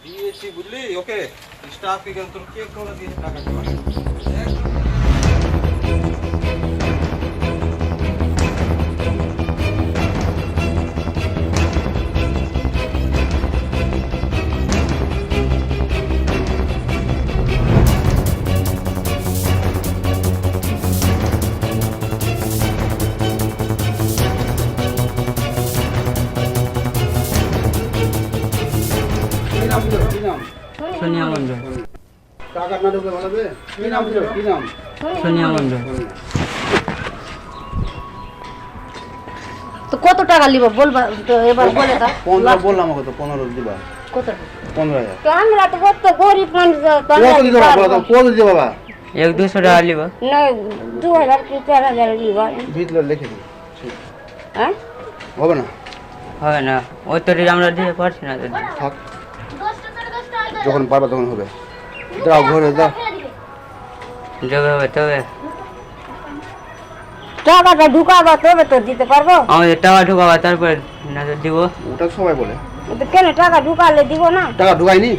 দিয়েছি বুঝলি, ওকে স্টাফকে কেন তোর চেক করে দিয়েছি টাকা জমা। সোনিয়া মন্ডল। টাকা না ঢুকলে ভালো হবে। কি নাম ছিল? কি নাম? সোনিয়া মন্ডল। তো কত টাকা লিব বলবা তো এবার বলে দাও। 15 বললাম আমাকে তো 15 দিবা। কত? 15000। তো আমরা তো কত গরিব মানুষ, কত দিতে বাবা? কত দিতে বাবা? 1-200 টাকা লিব। না 2000 কি 4000 লিব। ভিতরে লিখে দিই। হ্যাঁ হবে না? হবে না, ওই তো আমরা দিতে পারছি না। থাক, যখন পারবা তখন হবে। দাও ঘরে দাও। যবে হবে তবে টাকাটা ঢুকাবা তবে তো দিতে পারবো। আমাদের টাকা ঢুকাবা তারপর না তো দিব। ওটা সবাই বলে। তো কেন টাকা ঢুকালে দিব না? টাকা ঢুকাইনি?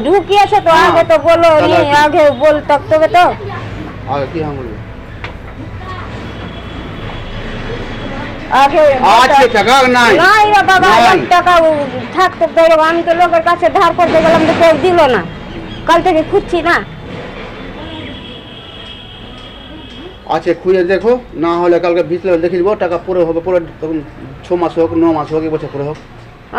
ঢুকিয়েছে তো, আগে তো বলো নি, আগে বলতে তবে তো। আগে কি হাম বলবে? আগে আজকে টাকা নাই। নাই রে বাবা, টাকা থাকতে তো আমি তো লোকের কাছে ধার করতে গেলাম তো কেউ দিল না। কাল থেকে খুঁজছি না। আচ্ছা খুঁজে দেখো, না হলে কালকে ভিতরে দেখে দিব। টাকা পরে হবে, পরে তখন 6 মাস হোক 9 মাস হোক 1 বছর পরে হোক।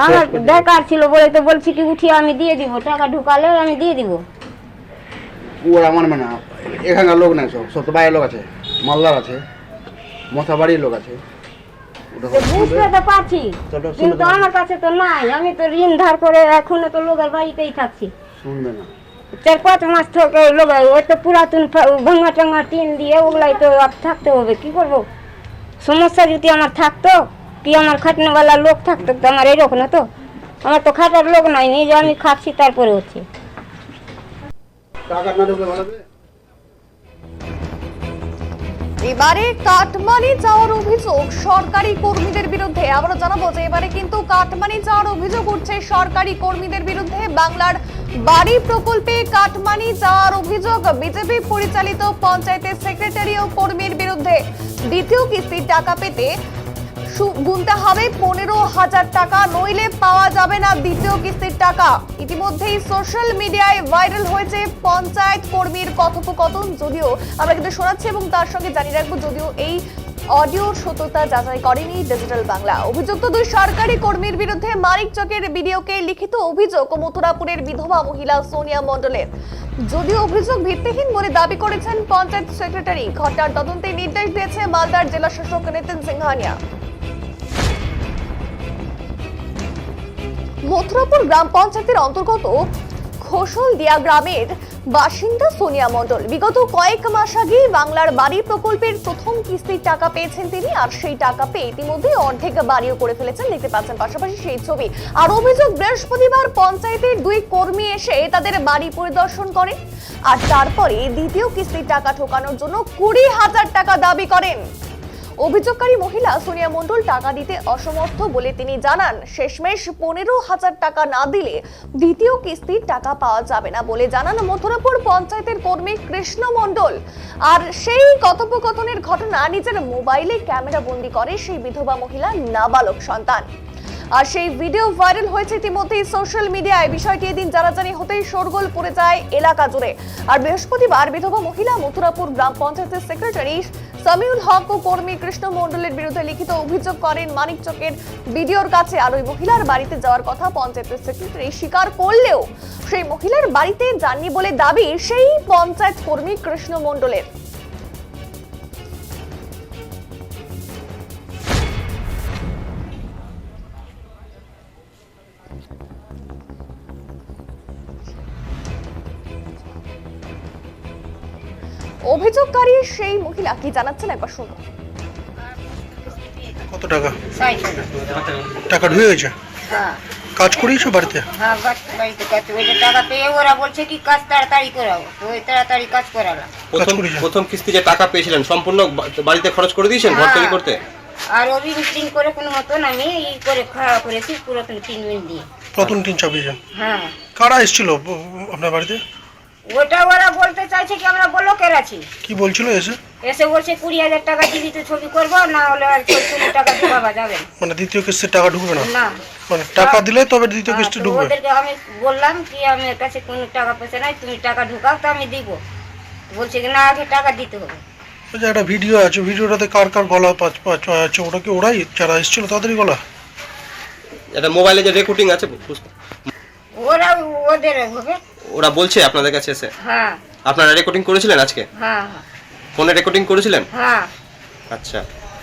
আমার বেকার ছিল বলে তো বলছি কি উঠিয়ে আমি দিয়ে দিব, টাকা ঢুকালে আমি দিয়ে দিব। ওরা আমার মানে এখানকার লোক নাই, সব তো বাইরের লোক আছে, মালদার আছে, মশাবাড়ির লোক আছে। বুঝতে তো পারছি, কিন্তু আমার কাছে তো নাই। আমি তো ঋণ ধার করে এখনো তো লোকের বাড়িতেই থাকছি। শুনবে না? 4-5 মাস থেকে লোক ওই তো পুরাতন ভাঙা টাঙা টিন দিয়ে ওগুলাই তো থাকতে হবে। কি করব? সমস্যা যদি আমার থাকতো, কি আমার খাটনেওয়ালা লোক থাকতো, তো আমার এইরকম না তো। আমার তো খাটার লোক নাই, নিজে আমি খাচ্ছি তারপরে হচ্ছে। টাকা না ঢুকলে ভালো হবে। এবারে কাটমানি চাওয়ার অভিযোগ সরকারি কর্মীদের বিরুদ্ধে। আমরা জানাবো যে এবারে কিন্তু কাটমানি চাওয়ার অভিযোগ উঠছে সরকারি কর্মীদের বিরুদ্ধে। বাংলার বাড়ি প্রকল্পে কাটমানি চাওয়ার অভিযোগ বিজেপি পরিচালিত পঞ্চায়েতের সেক্রেটারি ও কর্মীর বিরুদ্ধে। দ্বিতীয় কিস্তির টাকা পেতে গুনতে হবে 15,000 টাকা, নইলে পাওয়া যাবে না দ্বিতীয় কিস্তির টাকা। ইতিমধ্যেই সোশ্যাল মিডিয়ায় ভাইরাল হয়েছে পঞ্চায়েত কর্মীর কথোপকথন। যদিও আমরা কিন্তু শোনাচ্ছি এবং তার সঙ্গে জানিয়ে রাখবো, যদিও এই অডিওর সত্যতা যাচাই করেনি ডিজিটাল বাংলা। অভিযুক্ত 2 সরকারি কর্মীর বিরুদ্ধে মানিকচকের ভিডিওকে লিখিত অভিযোগ মথুরাপুরের বিধবা মহিলা সোনিয়া মণ্ডলের। যদিও অভিযোগ ভিত্তিহীন বলে দাবি করেছেন পঞ্চায়েত সেক্রেটারি। ঘটনার তদন্তের নির্দেশ দিয়েছে মালদার জেলা শাসক নিতিন সিংহানিয়া। মথুরাপুর গ্রাম পঞ্চায়েতের অন্তর্গত খোসলদিয়া গ্রামের বাসিন্দা সোনিয়া মণ্ডল বিগত কয়েক মাস আগে বাংলার বাড়ি প্রকল্পের প্রথম কিস্তির টাকা পেয়েছেন তিনি। আর সেই টাকা পেয়ে ইতিমধ্যে অর্ধেক বাড়িও করে ফেলেছেন, দেখতে পাচ্ছেন পাশাপাশি সেই ছবি। আর অভিযোগ, বৃহস্পতিবার পঞ্চায়েতের 2 কর্মী এসে তাদের বাড়ি পরিদর্শন করেন আর তারপরে দ্বিতীয় কিস্তির টাকা ঠোকানোর জন্য 20,000 টাকা দাবি করেন। অভিযোগকারী মহিলা সোনিয়া মণ্ডল টাকা দিতে অসমর্থ বলে তিনি জানান। শেষমেশ 15,000 টাকা না দিলে দ্বিতীয় কিস্তির টাকা পাওয়া যাবে না বলে জানান মথুরাপুর পঞ্চায়েতের কর্মী কৃষ্ণ মণ্ডল। আর সেই কথোপকথনের ঘটনা নিজের মোবাইলে ক্যামেরা বন্দী করে সেই বিধবা মহিলা নাবালক সন্তান। আর সেই ভিডিও ভাইরাল হয়েছে ইতিমধ্যেই সোশ্যাল মিডিয়ায়। বিষয়টি এদিন জানাজানি হতেই শোরগোল পড়ে যায় এলাকা জুড়ে। আর বৃহস্পতিবার বিধবা মহিলা মথুরাপুর গ্রাম পঞ্চায়েতের সেক্রেটারি সামিউল হক ও কর্মী কৃষ্ণ মণ্ডলের বিরুদ্ধে লিখিত অভিযোগ করেন মানিকচকের ভিডিওর কাছে। আর ওই মহিলার বাড়িতে যাওয়ার কথা পঞ্চায়েতের সেক্রেটারি স্বীকার করলেও সেই মহিলার বাড়িতে যাননি বলে দাবি সেই পঞ্চায়েত কর্মী কৃষ্ণ মণ্ডলের। অভিযোগকারী সেই মহিলা কি জানাচ্ছেন একবার শুনুন। কত টাকা? টাকা ঢুকে গেছে? কাজ করিয়েছো বাড়িতে? হ্যাঁ বাড়িতে কাজ, ওই যে টাকা পেয়ে ওরা বলছে কি কাজ তাড়াতাড়ি করাবো, তো ওই তাড়াতাড়ি কাজ করালাম। প্রথম কিস্তি যে টাকা পেয়েছিলেন সম্পূর্ণ বাড়িতে খরচ করে দিয়েছেন ঘর তৈরি করতে? আর ওই মিটিং করে কোনো মতন আমি ই করে খাওয়া করেছি পুরাতন 3 মিনিট দিয়ে। প্রথম টিন চাপিয়েছেন। হ্যাঁ কারা এসেছিল আপনার বাড়িতে? ওটা ওরা বলতে চাইছে কি আমরা ব্লকের আছি। কি বলছিল এসে? এসে বলছে 20,000 টাকা দিবি তো ছবি করবো, না হলে আর 40 টাকা ঢুকাবা যাবে না। মানে দ্বিতীয় কিস্তির টাকা ঢুকবে না? না মানে টাকা দিলে তবে দ্বিতীয় কিস্তি তো ঢুকবে? ওদেরকে আমি বললাম কি আমার কাছে কোনো টাকা পয়সা নাই, তুমি টাকা ঢুকাও তো আমি দিব। বলছে কি না আগে টাকা দিতে হবে। ওই যে একটা ভিডিও আছে, ভিডিওটাতে কার কার গলা আছে, ওটা কি ওরাই যারা এসেছিল তাদেরই গলা? এটা মোবাইলে যে রেকর্ডিং আছে বুঝতে- ওরা ওদের হবে। ওরা বলছে আপনাদের কাছে এসে? হ্যাঁ আপনারা রেকর্ডিং করেছিলেন আজকে? হ্যাঁ ফোনে রেকর্ডিং করেছিলেন? হ্যাঁ আচ্ছা,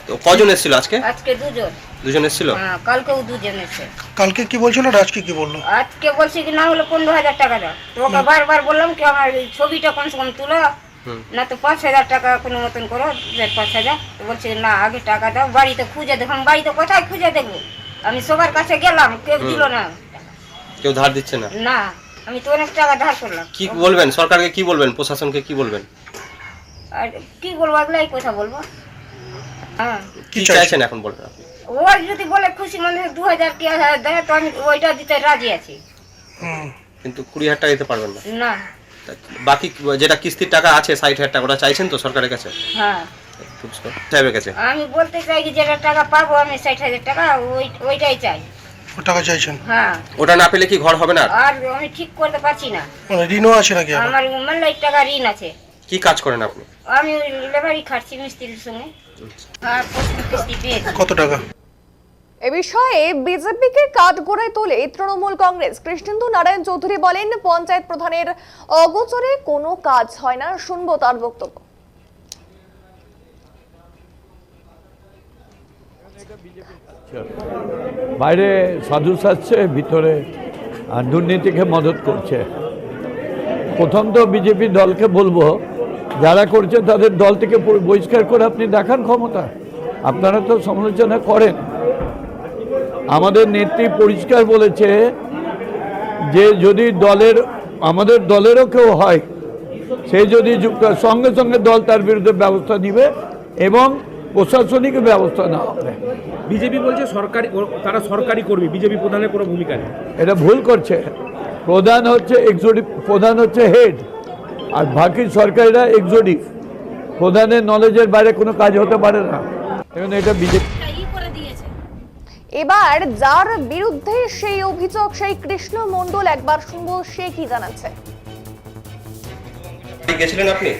তো কজন এসেছিল আজকে? আজকে দুজন। দুজন এসেছিল? হ্যাঁ কালকেও দুজন এসে। কালকে কি বলছিল আর আজকে কি বললো? আজকে বলছে কি না হলে 15,000 টাকা দাও। তো ওকে বারবার বললাম কি আমার এই ছবিটা কমসে কম তুলো, না তো 5,000 টাকা কোনো মতন করো, 5,000। তো বলছে না আগে টাকা দাও, বাড়িতে খুঁজে দেখো। আমি বাড়িতে কোথায় খুঁজে দেখবো? আমি সবার কাছে গেলাম, কেউ দিল না। কেউ ধার দিচ্ছে না? না আমি তো অনেক টাকা ধার করলাম। কি বলবেন সরকারকে, কি বলবেন প্রশাসনকে, কি বলবেন? আর কি বলবো, এগুলাই কথা বলবো। হ্যাঁ কি চাইছেন এখন বলবেন আপনি? ওর যদি বলে খুশি মনে 2,000 কি 1,000 দেয় তো আমি ওইটা দিতে রাজি আছি। কিন্তু 20,000 টাকা দিতে পারবেন না? না। তা বাকি যেটা কিস্তির টাকা আছে 60,000 টাকা, ওটা চাইছেন তো সরকারের কাছে? হ্যাঁ সাহেবের কাছে আমি বলতে চাই কি যেটা টাকা পাবো আমি 60,000 টাকা ওইটাই চাই। ও টাকা চাইছেন? হ্যাঁ ওটা না পেলে কি ঘর হবে না? আর আমি ঠিক করতে পারছি না। মানে ঋণও আছে নাকি? আমার মেলায় টাকা ঋণ আছে। কি কাজ করেন আপনি? আমি ওই লেবারি খাচ্ছি মিস্ত্রির সঙ্গে। আর প্রথম কিস্তি পেয়েছি। কত টাকা? এ বিষয়ে বিজেপিকে কাঠগড়ায় তোলে তৃণমূল কংগ্রেস। কৃষ্ণেন্দু নারায়ণ চৌধুরী বলেন পঞ্চায়েত প্রধানের অগোচরে কোনো কাজ হয় না। শুনবো তার বক্তব্য। বাইরে সাধু সাজছে, ভিতরে দুর্নীতিকে মদত করছে। প্রথম তো বিজেপি দলকে বলবো যারা করছে তাদের দল থেকে বহিষ্কার করে আপনি দেখান ক্ষমতা। আপনারা তো সমালোচনা করেন। আমাদের নেত্রী পরিষ্কার বলেছে যে যদি আমাদের দলেরও কেউ হয়, সে যদি যুক্ত সঙ্গে সঙ্গে দল তার বিরুদ্ধে ব্যবস্থা নিবে এবং প্রশাসনিক ব্যবস্থা নেওয়া হবে। বিজেপি বলছে তারা সরকারি কর্মী, বিজেপি প্রধানের কোনো ভূমিকা নেই। এটা ভুল করছে। প্রধান হচ্ছে এক্সিকিউটিভ, প্রধান হচ্ছে হেড, আর বাকি সরকারিরা এক্সিকিউটিভ। প্রধানের নলেজের বাইরে কোনো কাজ হতে পারে না। এবং এটা বিজেপি। এবার যার বিরুদ্ধে সেই অভিযোগ সেই কৃষ্ণ মণ্ডল, একবার শুনবো সে কি জানাচ্ছে। গেছিলেন আপনি?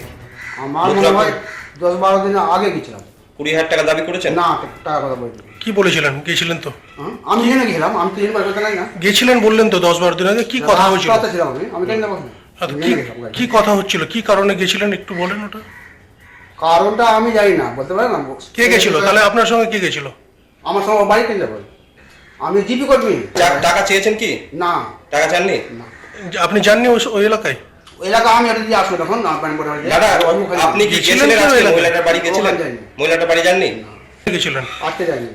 আমার মনে হয় 10-12 দিন আগে গেছিলাম। 20,000 টাকা দাবি করেছেন? না টাকা কথা বলি। কি বলেছিলেন? গেছিলেন তো? আমি এখানে গেছিলাম, আমি তো এখানে কথা জানি না। গেছিলেন বললেন তো 10-12 দিন আগে। কি কথা হয়েছিল? রাস্তাতে ছিলাম আমি জানি না কথা। আচ্ছা, কি কথা হচ্ছিল, কি কারণে গেছিলেন একটু বলেন ওটা। কারণটা আমি জানি না, বলতে পারি না। কে গেছিল তাহলে? আপনার সঙ্গে কে গেছিল? আমার সঙ্গে বাড়িতে যাবো। আমি জিপি কর্মী। টাকা চেয়েছেন কি? না টাকা চাননি? আপনি জাননি ওই এলাকায়? এলাকা আমি এটা দিয়ে আসবো তখন না। দাদা আপনি কি গেছিলেন আজকে মহিলাটার বাড়ি গেছিলেন? মহিলাটার বাড়ি যাননি? গেছিলেন? আসতে যাইনি।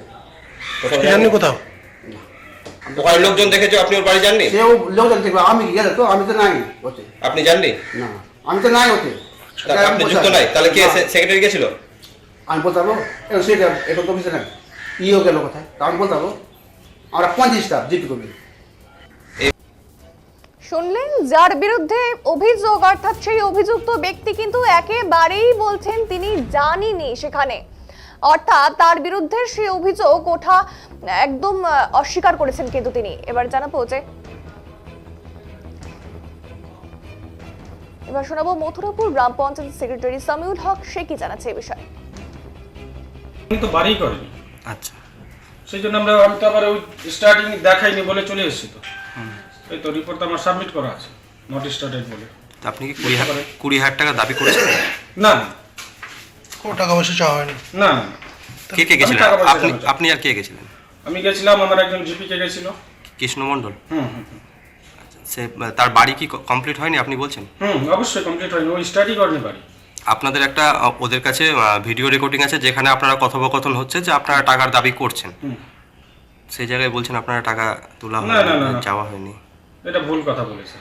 জাননি কোথাও? ওখানে লোকজন দেখেছো, আপনি ওর বাড়ি যাননি? সেও লোকজন দেখবে, আমি কি গেলে তো আমি তো নাই ওতে। আপনি জাননি? না আমি তো নাই ওতে। আপনি যুক্ত নাই? তাহলে কে সেক্রেটারি গেছিল? আমি বলতে পারবো সেটা এখন তো অফিসে নাই। ইও গেল কোথায় তা আমি বলতে পারবো। আমরা 25টা জিপি করবি। শুনলেন যার বিরুদ্ধে অভিযোগ, অর্থাৎ সেই অভিযুক্ত ব্যক্তি কিন্তু একেবারেই বলছেন তিনি জানিনি সেখানে। অর্থাৎ তার বিরুদ্ধে সেই অভিযোগ ওঠা একদম অস্বীকার করেছেন কিন্তু তিনি। এবার জানাবো যে এবার শোনাবো মথুরাপুর গ্রাম পঞ্চায়েত সেক্রেটারি সামিউল হক সে কি জানাচ্ছে এই বিষয়ে। আমি তো বাড়ি করিনি। আচ্ছা, সেই জন্য আমি তো আবার ওই স্টার্টিং দেখাইনি বলে চলে এসেছি। তো এই তো রিপোর্ট আমার সাবমিট করা আছে, নট স্টার্টেড বলে। আপনি কি 20,000 টাকা দাবি করেছেন? না কোনো টাকা পয়সা চাওয়া হয়নি? না। কে কে গেছিলেন? আপনি আর কে গেছিলেন? আমি গেছিলাম, আমার একজন জিপি কে গেছিল, কৃষ্ণ মণ্ডল। সে তার বাড়ি কি কমপ্লিট হয়নি আপনি বলছেন? অবশ্যই কমপ্লিট হয়নি, ওই স্টাডি করেনি বাড়ি। আপনাদের একটা ওদের কাছে ভিডিও রেকর্ডিং আছে যেখানে আপনারা কথোপকথন হচ্ছে যে আপনারা টাকার দাবি করছেন। সেই জায়গায় বলছেন আপনারা টাকা তোলা হয়নি, চাওয়া হয়নি। এটা ভুল কথা বলেছে।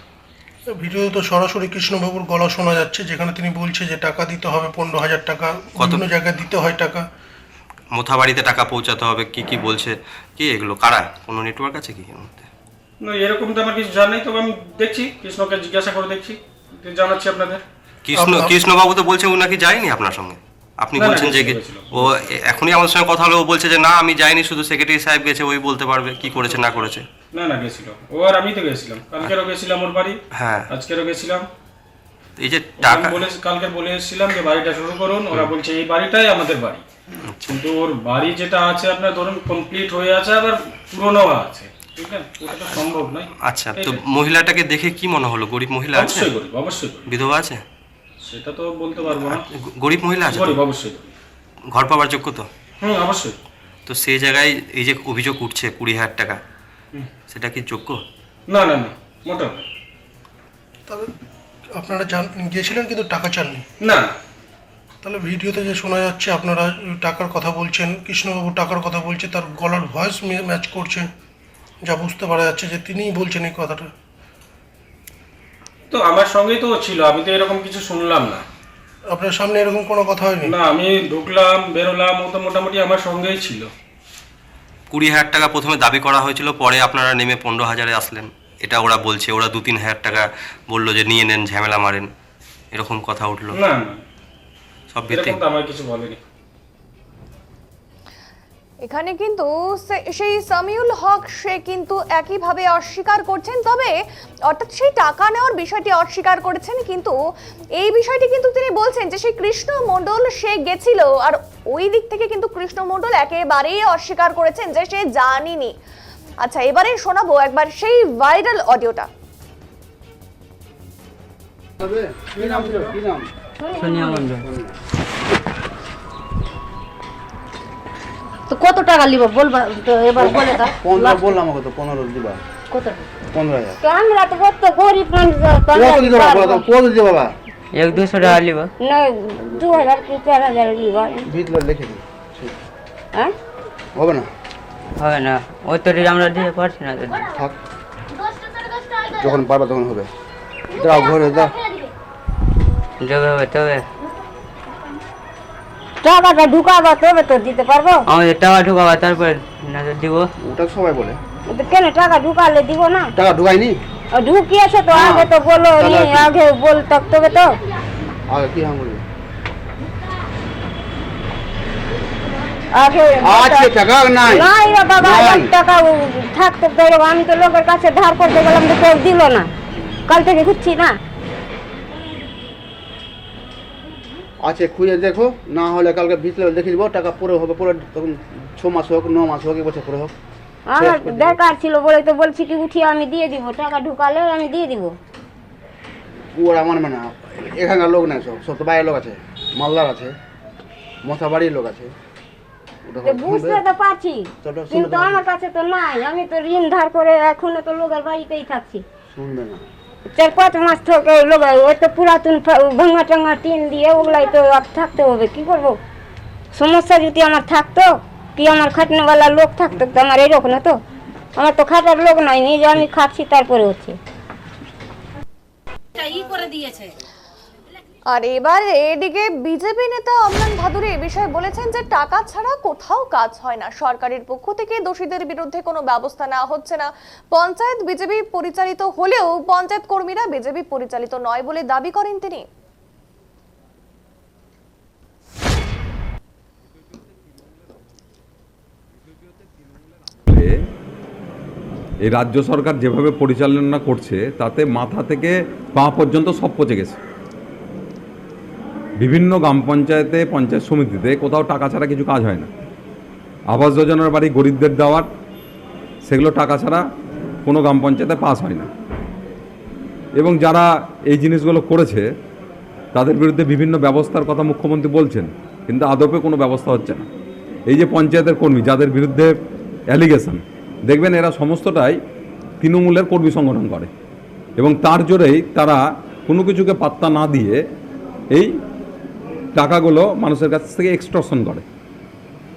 ভিডিওতে তো সরাসরি কৃষ্ণবাবুর গলা শোনা যাচ্ছে যেখানে তিনি বলছে যে টাকা দিতে হবে 15,000 টাকা, বিভিন্ন জায়গায় দিতে হয় টাকা। মোথাবাড়িতে টাকা পৌঁছাতে হবে, কি কি বলছে, কি এগুলো কারা? কোনো নেটওয়ার্ক আছে কি এর মধ্যে? না এরকম তো আমার কিছু জানা নেই, তবে আমি দেখছি কৃষ্ণকে জিজ্ঞাসা করে দেখছি, জানাচ্ছি আপনাদের। কৃষ্ণবাবু তো বলছে ও নাকি যায়নি আপনার সঙ্গে, আপনি না, না, বলছেন যে গেছিল। ও এখনই আমার সঙ্গে কথা হলো, ও বলছে যে না আমি যাইনি, শুধু সেক্রেটারি সাহেব গেছে, ওই বলতে পারবে কি করেছে না করেছে। না না গেছিল ও, আর আমি তো গেছিলাম, কালকেরও গেছিলাম ওর বাড়ি, হ্যাঁ আজকেরও গেছিলাম। এই যে টাকা কালকে বলে এসেছিলাম যে বাড়িটা শুরু করুন, ওরা বলছে এই বাড়িটাই আমাদের বাড়ি, কিন্তু ওর বাড়ি যেটা আছে আপনার ধরুন কমপ্লিট হয়ে আছে, আবার পুরনো আছে, ঠিক আছে, ওটা তো সম্ভব নয়। আচ্ছা, তো মহিলাটাকে দেখে কি মনে হলো? গরিব মহিলা আছে? অবশ্যই গরিব, অবশ্যই গরিব। বিধবা আছে? সেটা তো বলতে পারবো না। গরিব মহিলা আছে তো? গরিব, অবশ্যই গরিব। ঘর পাওয়ার যোগ্য তো? অবশ্যই। তো সেই জায়গায় এই যে অভিযোগ উঠছে 20,000 টাকা, সেটা কি যোগ্য? না না না, মোটেও না। তবে আপনারা গিয়েছিলেন কিন্তু টাকা চাননি। না তাহলে ভিডিওতে যে শোনা যাচ্ছে আপনারা টাকার কথা বলছেন, কৃষ্ণবাবু টাকার কথা বলছে, তার গলার ভয়েস ম্যাচ করছে, যা বুঝতে পারা যাচ্ছে যে তিনিই বলছেন এই কথাটা। তো আমার সঙ্গেই তো ও ছিল, আমি তো এরকম কিছু শুনলাম না। আপনার সামনে এরকম কোনো কথা হয়নি? না, আমি ঢুকলাম বেরোলাম, ও তো মোটামুটি আমার সঙ্গেই ছিল। 20,000 টাকা প্রথমে দাবি করা হয়েছিল, পরে আপনারা নেমে 15,000-এ আসলেন, এটা ওরা বলছে। ওরা 2-3 হাজার টাকা বললো যে নিয়ে নেন, ঝামেলা মারেন, এরকম কথা উঠলো। না না, সব ভিত্তিক। এরকম তো আমার কিছু বলেনি। এখানে কিন্তু সেই সামিউল হক সে কিন্তু একইভাবে অস্বীকার করছেন, তবে অর্থাৎ সেই টাকা নেওয়ার বিষয়টি অস্বীকার করেছেন, কিন্তু এই বিষয়টি কিন্তু তিনি বলছেন যে সেই কৃষ্ণ মণ্ডল সে গেছিল, আর ওই দিক থেকে কিন্তু কৃষ্ণ মণ্ডল একেবারেই অস্বীকার করেছেন যে সে জানেনি। আচ্ছা, এবারে শোনাবো একবার সেই ভাইরাল অডিওটা। কি নাম ছিল? কি নাম? সোনিয়া মন্ডল। তো কত টাকা নিব বলবা তো, এবার বলে দাও। 15 বললাম, আমাকে তো 15 দিবা। কত? 15,000। আমরা তো কত গরিব মানুষ, কত দিতে বাবা? কত দিতে বাবা? 100-200 টাকা নিব। না 2,000 কি 4,000 নিব। ভিতরে লিখে দিই। হ্যাঁ, হবে না? হবে না, ওই তো আমরা দিতে পারছি না তো। থাক, যখন পারবা তখন হবে। দাও ঘরে দাও। যবে হবে তবে। টাকাটা ঢুকাবা তবে তো দিতে পারবো। আমাদের টাকা ঢুকাবা তারপর না তো দিব। ওটা সবাই বলে। তো কেন টাকা ঢুকালে দিব না? টাকা ঢুকাইনি? ঢুকিয়েছো তো, আগে তো বলো নি, আগে বলতে তবে তো। আগে কি হাম বলবে? আগে আজকে টাকা নাই। নাই রে বাবা, নাই। 1 টাকা থাকতো তো। আমি তো লোকের কাছে ধার করতে গেলাম তো কেউ দিল না, কাল থেকে খুঁজছি না। আছে খুঁজে দেখো, না হলে কালকে ভিতরে দেখে দিব। টাকা পরে হবে, পরে তখন 6 মাস হোক, 9 মাস হোক, 1 বছর পরে হোক। আমার দরকার ছিল বলে তো বলছি কি উঠিয়ে আমি দিয়ে দিব, টাকা ঢুকালে আমি দিয়ে দিব। ওরা মানবে না, এখানকার লোক নাই, সব তো বাইরের লোক আছে, মালদার আছে, মশাবাড়ির লোক আছে। ওটা তো বুঝতে তো পারছি, চলো, শুনবে কিন্তু না। আমার কাছে তো নাই। আমি তো ঋণ ধার করে এখনো তো লোকের বাড়িতেই থাকছি। শুনবে না। 4-5 মাস থেকে লোক, ওই তো পুরাতন ভাঙা টাঙা টিন দিয়ে, ওগুলাই তো আর থাকতে হবে। কি করব? সমস্যা যদি আমার থাকতো, কি আমার খাটনেওয়ালা লোক থাকতো, তো আমার এরকম না তো। আমার তো খাটার লোক নাই, নিজে আমি খাচ্ছি তারপরে হচ্ছে। আর এবার এদিকে বিজেপি নেতা অমলান ভাদুরী এ বিষয়ে বলেছেন যে টাকা ছাড়া কোথাও কাজ হয় না, সরকারের পক্ষ থেকে দোষীদের বিরুদ্ধে কোনো ব্যবস্থা নেওয়া হচ্ছে না। পঞ্চায়েত বিজেপি পরিচালিত হলেও পঞ্চায়েত কর্মীরা বিজেপি পরিচালিত নয় বলে দাবি করেন তিনি। এই রাজ্য সরকার যেভাবে পরিচালনা করছে তাতে মাথা থেকে পা পর্যন্ত সব পচে গেছে। বিভিন্ন গ্রাম পঞ্চায়েতে, পঞ্চায়েত সমিতিতে কোথাও টাকা ছাড়া কিছু কাজ হয় না। আবাস যোজনার বাড়ি গরিবদের দেওয়ার, সেগুলো টাকা ছাড়া কোনো গ্রাম পঞ্চায়েতে পাস হয় না। এবং যারা এই জিনিসগুলো করেছে তাদের বিরুদ্ধে বিভিন্ন ব্যবস্থার কথা মুখ্যমন্ত্রী বলছেন, কিন্তু আদপে কোনো ব্যবস্থা হচ্ছে না। এই যে পঞ্চায়েতের কর্মী যাদের বিরুদ্ধে অ্যালিগেশন, দেখবেন এরা সমস্তটাই তৃণমূলের কর্মী সংগঠন করে, এবং তার জোরেই তারা কোনো কিছুকে পাত্তা না দিয়ে এই টাকাগুলো মানুষের কাছ থেকে এক্সটর্শন করে।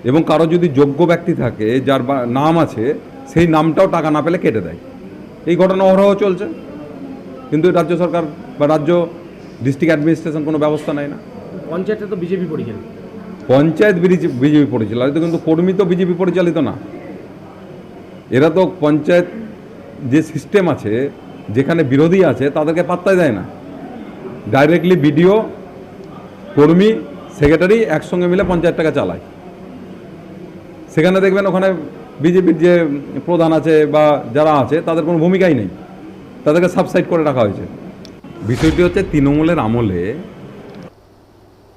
এবং কারো যদি যোগ্য ব্যক্তি থাকে, যার নাম আছে, সেই নামটাও টাকা না পেলে কেটে দেয়। এই ঘটনা অহরহ চলছে, কিন্তু রাজ্য সরকার বা রাজ্য ডিস্ট্রিক্ট অ্যাডমিনিস্ট্রেশন কোনো ব্যবস্থা নেয় না। পঞ্চায়েতে তো বিজেপি পরিচালিত, পঞ্চায়েত বিজেপি পরিচালিত, কিন্তু কর্মী তো বিজেপি পরিচালিত না। এরা তো পঞ্চায়েত যে সিস্টেম আছে, যেখানে বিরোধী আছে তাদেরকে পাত্তাই দেয় না। ডাইরেক্টলি বিডিও, কর্মী, সেক্রেটারি একসঙ্গে মিলে পঞ্চায়েত টাকা চালায়। সেখানে দেখবেন ওখানে বিজেপির যে প্রধান আছে বা যারা আছে তাদের কোনো ভূমিকাই নেই, তাদেরকে সাবসাইড করে রাখা হয়েছে। বিষয়টি হচ্ছে তৃণমূলের আমলে